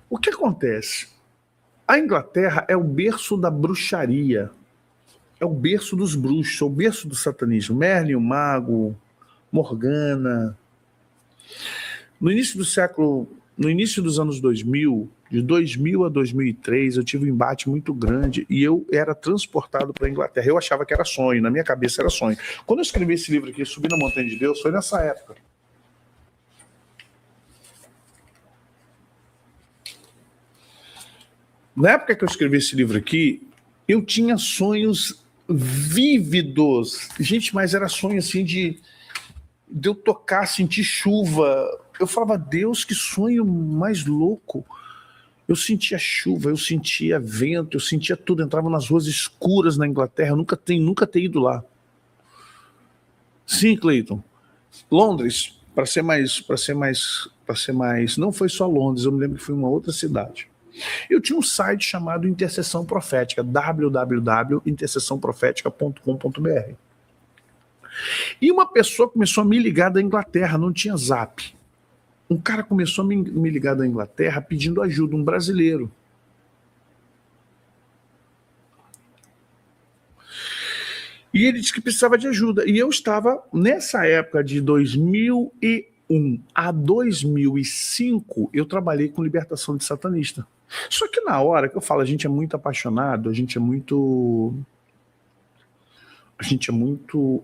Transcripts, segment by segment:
O que acontece? A Inglaterra é o berço da bruxaria, é o berço dos bruxos, é o berço do satanismo. Merlin, o mago, Morgana. No início do século, no início dos anos 2000, de 2000 a 2003, eu tive um embate muito grande e eu era transportado para a Inglaterra. Eu achava que era sonho, na minha cabeça era sonho. Quando eu escrevi esse livro aqui, Subir na Montanha de Deus, foi nessa época. Na época que eu escrevi esse livro aqui, eu tinha sonhos vívidos. Gente, mas era sonho assim de eu tocar, sentir chuva. Eu falava, Deus, que sonho mais louco. Eu sentia chuva, eu sentia vento, eu sentia tudo. Entrava nas ruas escuras na Inglaterra. Eu nunca ter ido lá. Sim, Cleiton. Londres, para ser mais, não foi só Londres. Eu me lembro que foi uma outra cidade. Eu tinha um site chamado Intercessão Profética, www.intercessãoprofética.com.br. E uma pessoa começou a me ligar da Inglaterra, não tinha zap. Um cara começou a me ligar da Inglaterra pedindo ajuda, um brasileiro. E ele disse que precisava de ajuda. E eu estava, nessa época de 2001 a 2005, eu trabalhei com libertação de satanista. Só que na hora que eu falo, a gente é muito apaixonado, a gente é muito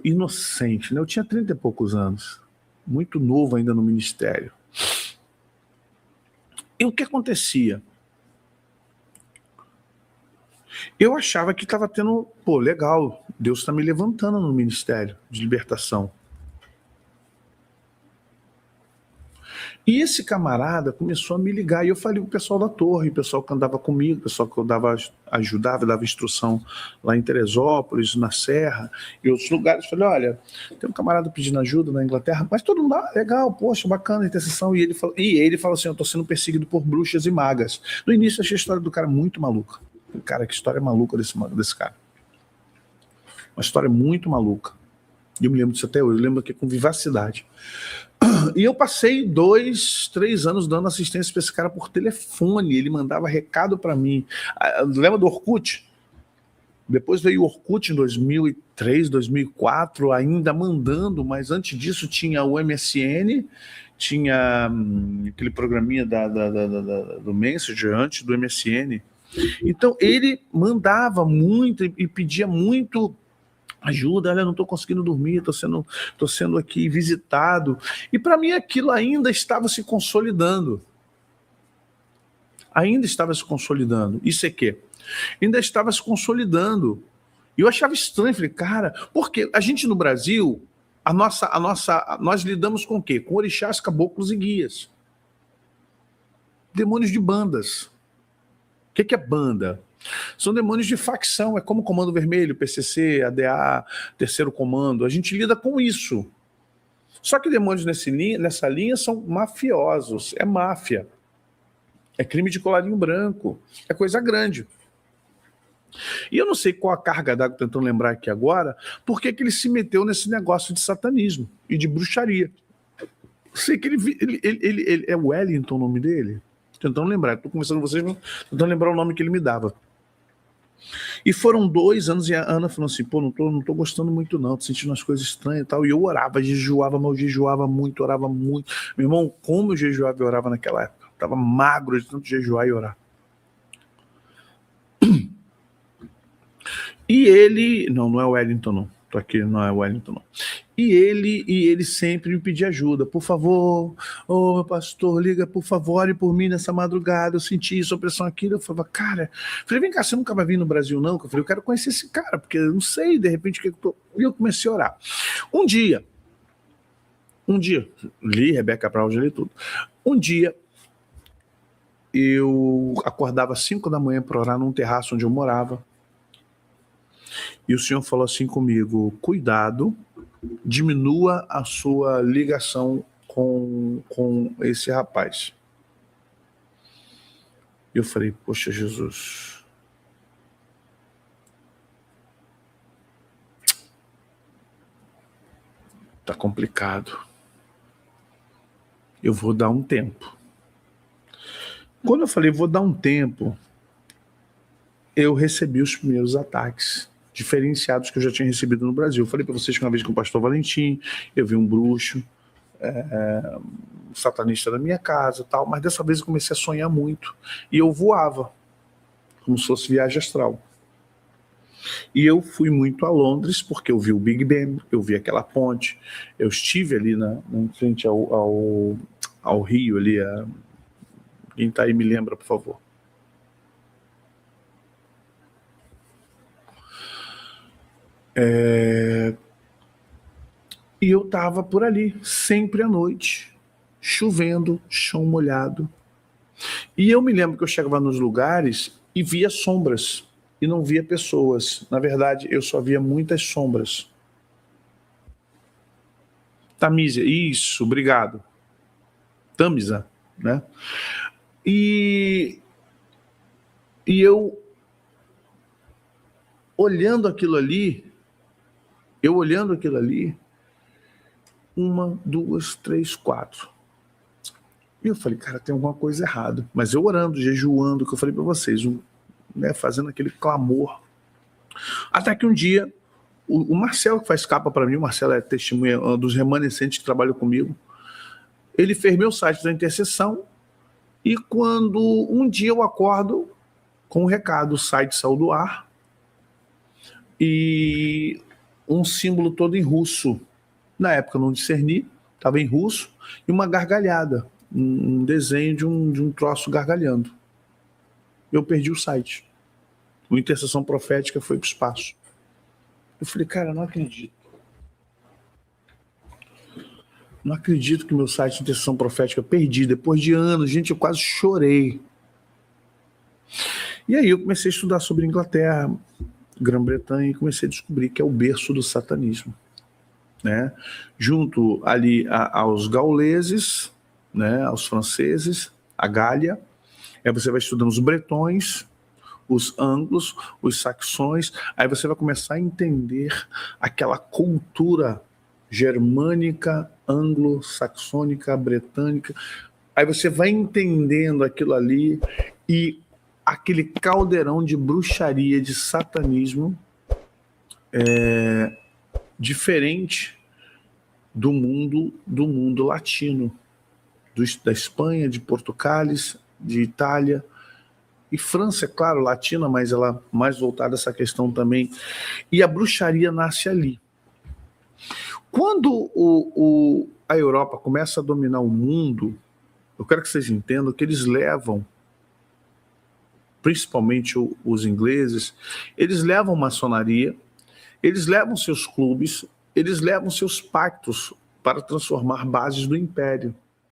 inocente, né? Eu tinha 30 e poucos anos, muito novo ainda no ministério. E o que acontecia? Eu achava que estava tendo, legal, Deus está me levantando no ministério de libertação. E esse camarada começou a me ligar, e eu falei com o pessoal da torre, o pessoal que andava comigo, o pessoal que eu ajudava, dava instrução lá em Teresópolis, na Serra, e outros lugares. Falei, olha, tem um camarada pedindo ajuda na Inglaterra, mas todo mundo, legal, poxa, bacana, intercessão. E ele falou assim, eu estou sendo perseguido por bruxas e magas. No início eu achei a história do cara muito maluca. Cara, que história maluca desse cara. Uma história muito maluca. E eu me lembro disso até hoje, eu lembro aqui com vivacidade. E eu passei 2, 3 anos dando assistência para esse cara por telefone. Ele mandava recado para mim. Lembra do Orkut? Depois veio o Orkut em 2003, 2004, ainda mandando, mas antes disso tinha o MSN, tinha aquele programinha do Messenger antes do MSN. Então ele mandava muito e pedia muito ajuda, olha, não estou conseguindo dormir, estou sendo aqui visitado. E para mim aquilo ainda estava se consolidando. Isso é que ainda estava se consolidando. E eu achava estranho, falei, cara, porque a gente no Brasil, nós lidamos com o quê? Com orixás, caboclos e guias. Demônios de bandas. O que é banda? São demônios de facção, é como Comando Vermelho, PCC, ADA, Terceiro Comando, a gente lida com isso. Só que demônios nessa linha são mafiosos, é máfia, é crime de colarinho branco, é coisa grande. E eu não sei qual a carga d'água, tentando lembrar aqui agora, por que ele se meteu nesse negócio de satanismo e de bruxaria. Sei que ele é Wellington o nome dele? Tentando lembrar, estou conversando com vocês, tentando lembrar o nome que ele me dava. E foram 2 anos e a Ana falou assim, não tô gostando muito não, tô sentindo umas coisas estranhas e tal. E eu orava, jejuava, mas eu jejuava muito, orava muito. Meu irmão, como eu jejuava e orava naquela época? Eu tava magro de tanto jejuar e orar. E ele, não é o Wellington não, tô aqui, não é o Wellington não. E ele sempre me pedia ajuda. Por favor, meu pastor, liga, por favor, ore por mim nessa madrugada. Eu senti isso, opressão aqui. Eu falava, cara, vem cá, você nunca vai vir no Brasil, não? Eu falei, eu quero conhecer esse cara, porque eu não sei, de repente, o que eu tô. E eu comecei a orar. Um dia, li Rebeca Brown, já li tudo. Um dia, eu acordava às 5 da manhã para orar num terraço onde eu morava. E o Senhor falou assim comigo, cuidado, diminua a sua ligação com esse rapaz. E eu falei, poxa, Jesus, tá complicado. Eu vou dar um tempo. Quando eu falei, vou dar um tempo, eu recebi os primeiros ataques diferenciados que eu já tinha recebido no Brasil. Eu falei para vocês que uma vez com o pastor Valentim, eu vi um bruxo, um satanista na minha casa, tal, mas dessa vez eu comecei a sonhar muito. E eu voava, como se fosse viagem astral. E eu fui muito a Londres, porque eu vi o Big Ben, eu vi aquela ponte, eu estive ali em frente ao rio, ali, quem está aí me lembra, por favor. E eu estava por ali, sempre à noite, chovendo, chão molhado. E eu me lembro que eu chegava nos lugares e via sombras, e não via pessoas. Na verdade, eu só via muitas sombras. Tamisa, isso, obrigado. Tamisa, né? E eu olhando aquilo ali, 1, 2, 3, 4. E eu falei, cara, tem alguma coisa errada. Mas eu orando, jejuando, que eu falei para vocês, né, fazendo aquele clamor. Até que um dia, o Marcelo, que faz capa para mim, o Marcelo é testemunha, um dos remanescentes que trabalham comigo, ele fez meu site da intercessão, e quando um dia eu acordo com um recado, o site saiu do ar, e um símbolo todo em russo. Na época eu não discerni, estava em russo, e uma gargalhada, um desenho de um troço gargalhando. Eu perdi o site. A intercessão profética foi para o espaço. Eu falei, cara, eu não acredito. Não acredito que meu site de intercessão profética perdi. Depois de anos, gente, eu quase chorei. E aí eu comecei a estudar sobre Inglaterra, Grã-Bretanha, e comecei a descobrir que é o berço do satanismo. Né? Junto ali aos gauleses, né, aos franceses, a Gália. Aí você vai estudando os bretões, os anglos, os saxões. Aí você vai começar a entender aquela cultura germânica, anglo-saxônica, bretânica. Aí você vai entendendo aquilo ali e aquele caldeirão de bruxaria, de satanismo, diferente do mundo latino, da Espanha, de Portugal, de Itália e França, é claro, latina, mas ela mais voltada a essa questão também. E a bruxaria nasce ali. Quando a Europa começa a dominar o mundo, eu quero que vocês entendam que eles levam, principalmente os ingleses, eles levam maçonaria, eles levam seus clubes, eles levam seus pactos para transformar bases do império.